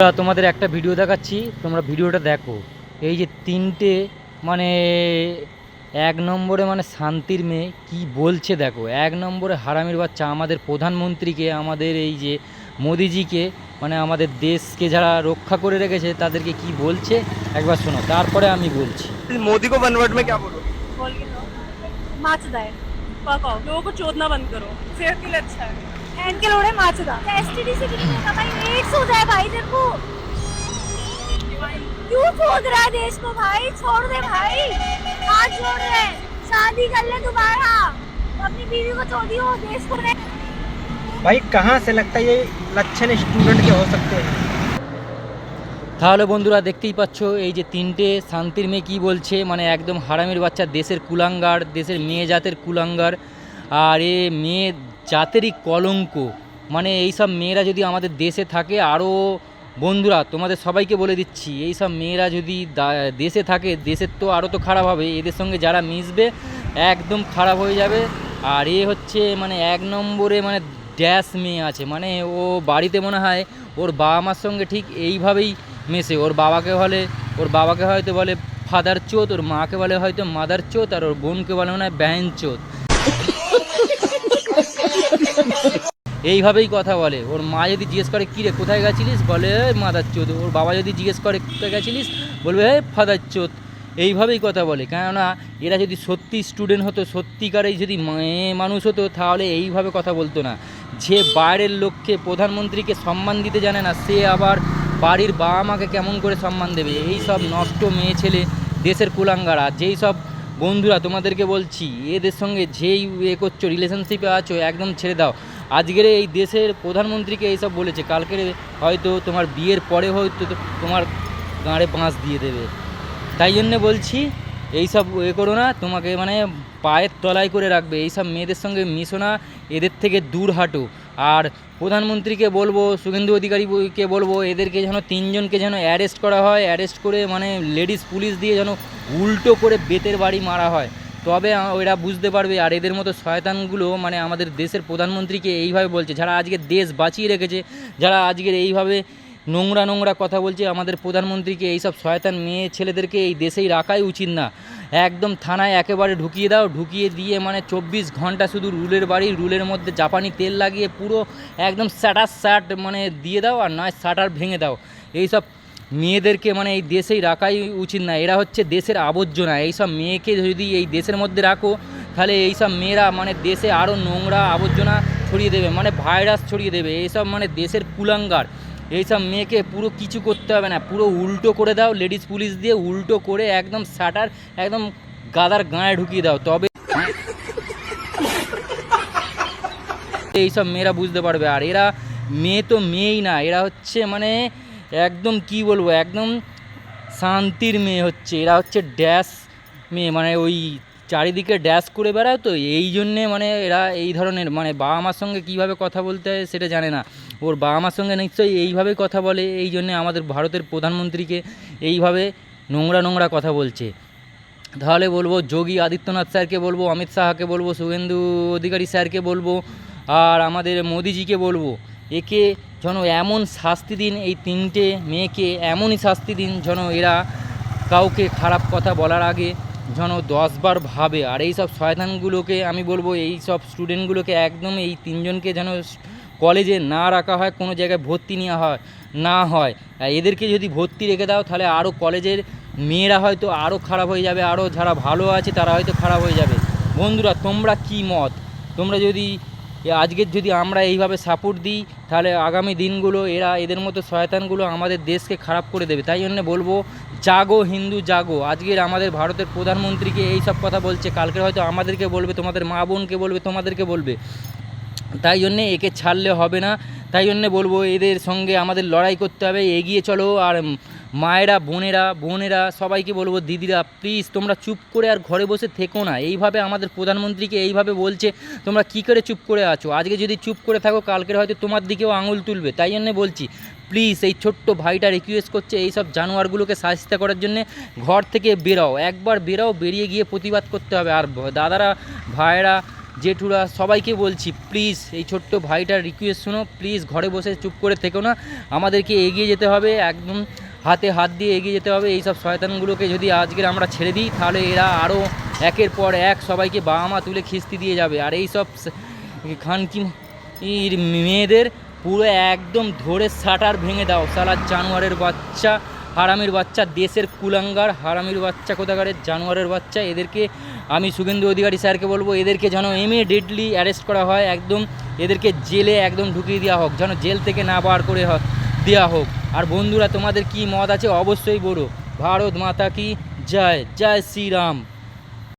তোমাদের একটা ভিডিও দেখাচ্ছি, তোমরা ভিডিওটা দেখো। এই যে তিনটে মানে এক নম্বরে মানে শান্তির মেয়ে কি বলছে দেখো। এক নম্বরে হারামির বাচ্চা আমাদের প্রধানমন্ত্রীকে, আমাদের এই যে মোদিজিকে, মানে আমাদের দেশকে যারা রক্ষা করে রেখেছে তাদেরকে কি বলছে একবার শোনো, তারপরে আমি বলছি। मोदी को वन वर्ड में क्या बोलो? बोल के दो माचदा है पकाओ लोगों को चोदना बंद करो सेहत के लिए अच्छा है एंड के लोड़े माचदा एसटीडी से कितनी होता भाई एड्स हो जाए भाई तेरे को क्यों खोद रहा है देश को भाई छोड़ दे भाई हाथ जोड़ रहे शादी कर ले दोबारा अपनी बीवी को चोदी हो देश को रहे। भाई कहाँ से लगता है ये लक्षण स्टूडेंट के हो सकते हैं? তাহলে বন্ধুরা দেখতেই পাচ্ছ এই যে তিনটে শান্তির মেয়ে কী বলছে, মানে একদম হারামির বাচ্চা, দেশের কুলাঙ্গার, দেশের মেয়ে জাতের কুলাঙ্গার, আর এ মেয়ে জাতেরই কলঙ্ক। মানে এইসব মেয়েরা যদি আমাদের দেশে থাকে, আরও বন্ধুরা তোমাদের সবাইকে বলে দিচ্ছি, এইসব মেয়েরা যদি দেশে থাকে, দেশের তো আরও তো খারাপ হবে, এদের সঙ্গে যারা মিশবে একদম খারাপ হয়ে যাবে। আর এ হচ্ছে মানে এক নম্বরে মানে ড্যাশ মেয়ে আছে, মানে ও বাড়িতে মনে হয় ওর বাবা মার সঙ্গে ঠিক এইভাবেই মেশে। ওর বাবাকে হয়তো বলে ফাদার চোত, ওর মাকে বলে হয়তো মাদার চোত, আর ওর বোনকে বলে মনে হয় ব্যান চোত। এইভাবেই কথা বলে। ওর মা যদি জিজ্ঞেস করে কী রে কোথায় গেছিলিস, বলে মাদার চোত। ওর বাবা যদি জিজ্ঞেস করে কোথায় গেছিলিস, বলবে ফাদার চোত। এইভাবেই কথা বলে। কেননা এরা যদি সত্যি স্টুডেন্ট হতো, সত্যিকারেই যদি মেয়ে মানুষ হতো, তাহলে এইভাবে কথা বলতো না। যে বাইরের লোককে, প্রধানমন্ত্রীকে সম্মান দিতে জানে না, সে আবার বাড়ির বাবা মাকে কেমন করে সম্মান দেবে? এই সব নষ্ট মেয়ে ছেলে দেশের কুলাঙ্গারা। যেই সব বন্ধুরা তোমাদেরকে বলছি, এদের সঙ্গে যেই করছো, রিলেশনশিপে আছো, একদম ছেড়ে দাও। আজকের এই দেশের প্রধানমন্ত্রীকে এইসব বলেছে, কালকের হয়তো তোমার বিয়ের পরে হয়তো তোমার গাঁড়ে বাঁশ দিয়ে দেবে। তাই জন্যে বলছি এইসব করো না, তোমাকে মানে পায়ের তলায় করে রাখবে। এইসব মেয়েদের সঙ্গে মিশো না, এদের থেকে দূর হাঁটো। আর প্রধানমন্ত্রীকে বলবো, শুভেন্দু অধিকারীকে বলবো, এদেরকে যেন তিনজনকে যেন অ্যারেস্ট করা হয়, অ্যারেস্ট করে মানে লেডিস পুলিশ দিয়ে যেন উল্টো করে বেতের বাড়ি মারা হয়, তবে ওরা বুঝতে পারবে। আর এদের মতো শয়তানগুলো মানে আমাদের দেশের প্রধানমন্ত্রীকে এইভাবে বলছে, যারা আজকে দেশ বাঁচিয়ে রেখেছে, যারা আজকের এইভাবে নোংরা কথা বলছে আমাদের প্রধানমন্ত্রীকে, এইসব শয়তান মেয়ে ছেলেদেরকে এই দেশেই রাখাই উচিত না। একদম থানায় একেবারে ঢুকিয়ে দাও, ঢুকিয়ে দিয়ে মানে 24 ঘন্টা শুধু রুলের বাড়ি, রুলের মধ্যে জাপানি তেল লাগিয়ে পুরো একদম শার্ট মানে দিয়ে দাও, আর নয় শাটার ভেঙে দাও। এইসব মেয়েদেরকে মানে এই দেশেই রাখাই উচিত না। এরা হচ্ছে দেশের আবর্জনা। এইসব মেয়েকে যদি এই দেশের মধ্যে রাখো, তাহলে এইসব মেয়েরা মানে দেশে আরও নোংরা আবর্জনা ছড়িয়ে দেবে, মানে ভাইরাস ছড়িয়ে দেবে। এইসব মানে দেশের কুলাঙ্গার। এইসব মেয়েকে পুরো কিছু করতে হবে না, পুরো উল্টো করে দাও, লেডিস পুলিশ দিয়ে উল্টো করে একদম শাটার একদম গাদার গায়ে ঢুকিয়ে দাও, তবে এইসব মেয়েরা বুঝতে পারবে। আর এরা মেয়ে তো মেয়েই না, এরা হচ্ছে মানে একদম কি বলবো, একদম শান্তির মেয়ে হচ্ছে। এরা হচ্ছে ড্যাশ মেয়ে, মানে ওই চারিদিকে ড্যাশ করে বেড়ায়, তো এই জন্যে মানে এরা এই ধরনের মানে বাবা মার সঙ্গে কীভাবে কথা বলতে হয় সেটা জানে না। ওর বাবা মার সঙ্গে নিশ্চয়ই এইভাবেই কথা বলে, এই জন্যে আমাদের ভারতের প্রধানমন্ত্রীকে এইভাবে নোংরা কথা বলছে। তাহলে বলবো যোগী আদিত্যনাথ স্যারকে বলবো, অমিত শাহকে বলবো, শুভেন্দু অধিকারী স্যারকে বলবো, আর আমাদের মোদিজিকে বলবো, একে যেন এমন শাস্তি দিন, এই তিনটে মেয়েকে এমনই শাস্তি দিন যেন এরা কাউকে খারাপ কথা বলার আগে যেন 10 বার ভাবে। আর এই সব শয়তানগুলোকে আমি বলবো, এই সব স্টুডেন্টগুলোকে একদম এই তিনজনকে যেন কলেজে না রাখা হয়, কোনো জায়গায় ভর্তি নেওয়া হয় না হয়। এদেরকে যদি ভর্তি রেখে দাও, তাহলে আরও কলেজের মেয়েরা হয়তো আরও খারাপ হয়ে যাবে, আরও যারা ভালো আছে তারা হয়তো খারাপ হয়ে যাবে। বন্ধুরা তোমরা কি মত? তোমরা যদি আজকের যদি আমরা এইভাবে সাপোর্ট দিই, তাহলে আগামী দিনগুলো এদের মতো শয়তানগুলো আমাদের দেশকে খারাপ করে দেবে। তাই জন্য বলবো, জাগো হিন্দু জাগো। আজকের আমাদের ভারতের প্রধানমন্ত্রীকে এই সব কথা বলছে, কালকে হয়তো আমাদেরকে বলবে, তোমাদের মা বোনকে বলবে, তোমাদেরকে বলবে। তাই জন্যে একে ছাড়লে হবে না। তাই জন্যে বলবো, এদের সঙ্গে আমাদের লড়াই করতে হবে, এগিয়ে চলো। আর মায়েরা, বোনেরা সবাইকে বলবো, দিদিরা প্লিজ তোমরা চুপ করে আর ঘরে বসে থেকো না। এইভাবে আমাদের প্রধানমন্ত্রীকে এইভাবে বলছে, তোমরা কী করে চুপ করে আছো? আজকে যদি চুপ করে থাকো, কালকের হয়তো তোমার দিকেও আঙুল তুলবে। তাই জন্যে বলছি, প্লিজ এই ছোট্ট ভাইটা রিকোয়েস্ট করছে এই সব জানোয়ারগুলোকে শাস্তি করার জন্যে, ঘর থেকে বেরাও, একবার বেরাও, বেরিয়ে গিয়ে প্রতিবাদ করতে হবে। আর দাদারা, ভাইয়েরা, জেঠুরা সবাইকে বলছি প্লিজ এই ছোট্ট ভাইটার রিকোয়েস্ট শোনো, প্লিজ ঘরে বসে চুপ করে থেকো না, আমাদেরকে এগিয়ে যেতে হবে, একদম হাতে হাত দিয়ে এগিয়ে যেতে হবে। এই সব শয়তানগুলোকে যদি আজকের আমরা ছেড়ে দিই তাহলে এরা আরও একের পর এক সবাইকে বাবা মা তুলে খিস্তি দিয়ে যাবে। আর এই সব খানকিন মেয়েদের পুরো একদম ধরে শাটার ভেঙে দাও, সালা জানোয়ারের বাচ্চা, হারামির বাচ্চা, দেশের কুলাঙ্গার, হারামির বাচ্চা, কোথাকারের জানোয়ারের বাচ্চা। এদেরকে আমি শুভেন্দু অধিকারী স্যারকে বলবো এদেরকে যেন ইমিডিয়েটলি অ্যারেস্ট করা হয়, একদম এদেরকে জেলে একদম ঢুকিয়ে দেওয়া হোক, যেন জেল থেকে না বার করে দেওয়া হোক। আর বন্ধুরা তোমাদের কি মত আছে অবশ্যই বলো। ভারত মাতা কি জয়, জয় শ্রীরাম।